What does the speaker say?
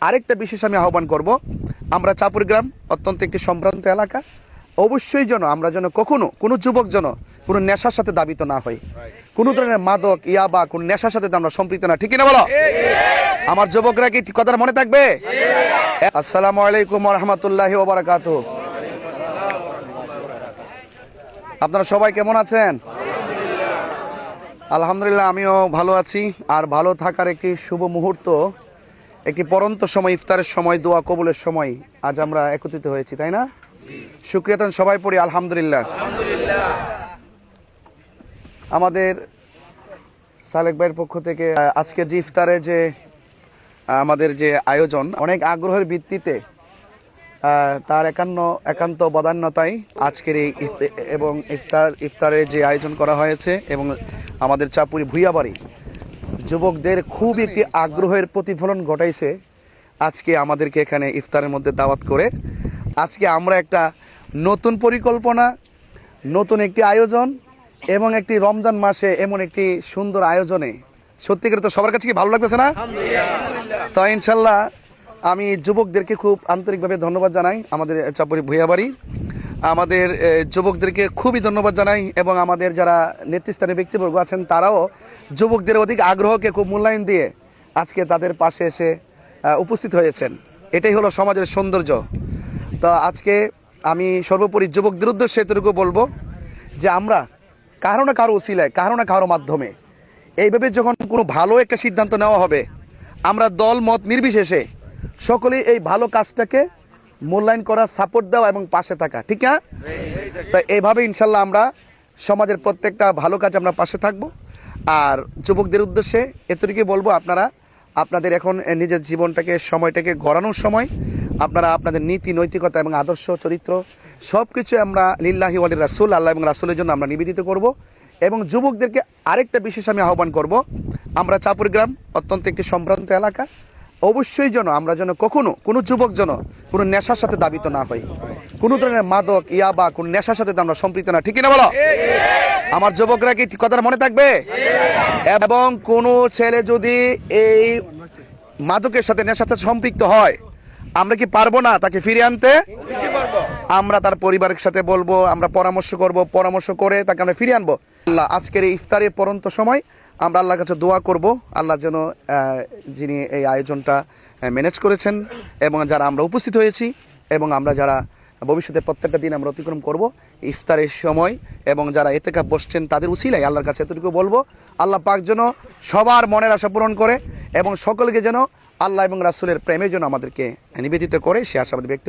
আরেকটা বিশেষ আমি আহ্বান করব। আমরা চাপুর গ্রাম অত্যন্ত একটি সম্ভ্রান্ত এলাকা। অবশ্যই যেন আমরা যেন কখনো কোনো যুবক যেন কোনো নেশার সাথে দাবিত না হই, কোনো ধরনের মাদক ইয়াবা কোন নেশার সাথে আমরা সম্পৃক্ত না। ঠিক না বলো? আমার যুবকরা কি কথাটা মনে থাকবে? আসসালামু আলাইকুম ওয়া রাহমাতুল্লাহি ওয়া বারাকাতুহু। আপনারা সবাই কেমন আছেন? আলহামদুলিল্লাহ, আমিও ভালো আছি। আর ভালো থাকার একটি শুভ মুহূর্ত, একটি পরন্ত সময়, ইফতারের সময়, দোয়া কবুলের সময় আজ আমরা একত্রিত হয়েছি, তাই না? শুকরিয়া সবাই পড়ি আলহামদুলিল্লাহ। আমাদের সালেক ভাইয়ের পক্ষ থেকে আজকের যে ইফতারে যে আমাদের যে আয়োজন, অনেক আগ্রহের ভিত্তিতে তার একান্ত বদান্যতায় আজকের এই এবং ইফতারের যে আয়োজন করা হয়েছে এবং আমাদের চাপুরি ভুইয়াবাড়ি যুবকদের খুব একটি আগ্রহের প্রতিফলন ঘটাইছে আজকে আমাদেরকে এখানে ইফতারের মধ্যে দাওয়াত করে। আজকে আমরা একটা নতুন পরিকল্পনা, নতুন একটি আয়োজন এবং একটি রমজান মাসে এমন একটি সুন্দর আয়োজনে সত্যিকার তো সবার কাছে কি ভালো লাগতেছে না? তো ইনশাল্লাহ আমি যুবকদেরকে খুব আন্তরিকভাবে ধন্যবাদ জানাই। আমাদের চাপুরি ভুইয়াবাড়ি আমাদের যুবকদেরকে খুবই ধন্যবাদ জানাই এবং আমাদের যারা নেতৃস্থানীয় ব্যক্তিবর্গ আছেন তারাও যুবকদের অধিক আগ্রহকে খুব মূল্যায়ন দিয়ে আজকে তাদের পাশে এসে উপস্থিত হয়েছেন। এটাই হলো সমাজের সৌন্দর্য। তো আজকে আমি সর্বোপরি যুবকদের উদ্দেশ্যে এতটুকু বলবো যে আমরা কারো না কারো উসিলায়, কারো না কারো মাধ্যমে এইভাবে যখন কোনো ভালো একটা সিদ্ধান্ত নেওয়া হবে, আমরা দল মত নির্বিশেষে সকলেই এই ভালো কাজটাকে মূল্যায়ন করা, সাপোর্ট দেওয়া এবং পাশে থাকা, ঠিক না? তো এইভাবে ইনশাল্লাহ আমরা সমাজের প্রত্যেকটা ভালো কাজ আমরা পাশে থাকব। আর যুবকদের উদ্দেশ্যে এতটুকুই বলবো, আপনারা আপনাদের এখন নিজের জীবনটাকে, সময়টাকে গড়ানোর সময়। আপনারা আপনাদের নীতি, নৈতিকতা এবং আদর্শ চরিত্র সব কিছু আমরা লিল্লাহি ওয়ালি রাসূল, আল্লাহ এবং রাসূলের জন্য আমরা নিবেদিত করব। এবং যুবকদেরকে আরেকটা বিশেষ আমি আহ্বান করব। আমরা চাপুর গ্রাম অত্যন্ত একটি সম্ভ্রান্ত এলাকা। অবশ্যই যেন আমরা যেন কখনো কোনো যুবক যেন কোনো নেশার সাথে দাবিত না হই, কোনো ধরনের মাদক ইয়াবা কোন নেশার সাথে আমরা সম্পৃক্ত না। ঠিক না বলো? আমার যুবকরা কি কথাটা মনে থাকবে? এবং কোনো ছেলে যদি এই মাদকের সাথে নেশার সাথে সম্পৃক্ত হয়, আমরা কি পারবো না তাকে ফিরিয়ে আনতে? আমরা তার পরিবারের সাথে বলবো, আমরা পরামর্শ করব, পরামর্শ করে তাকে আমরা ফিরিয়ে আনবো। আল্লাহ আজকের এই ইফতারের পরন্ত সময় আমরা আল্লাহর কাছে দোয়া করব, আল্লাহ যেন যিনি এই আয়োজনটা ম্যানেজ করেছেন এবং যারা আমরা উপস্থিত হয়েছি এবং আমরা যারা ভবিষ্যতে প্রত্যেকটা দিন আমরা অতিক্রম করব ইফতারের সময় এবং যারা এতেকাফ বসছেন তাদের উসিলাই আল্লাহর কাছে এতটুকু বলবো, আল্লাহ পাক যেন সবার মনের আশা পূরণ করে এবং সকলকে যেন আল্লাহ এবং রাসূলের প্রেমের জন্য আমাদেরকে নিবেদিত করে, সে আশাবাদী ব্যক্তি।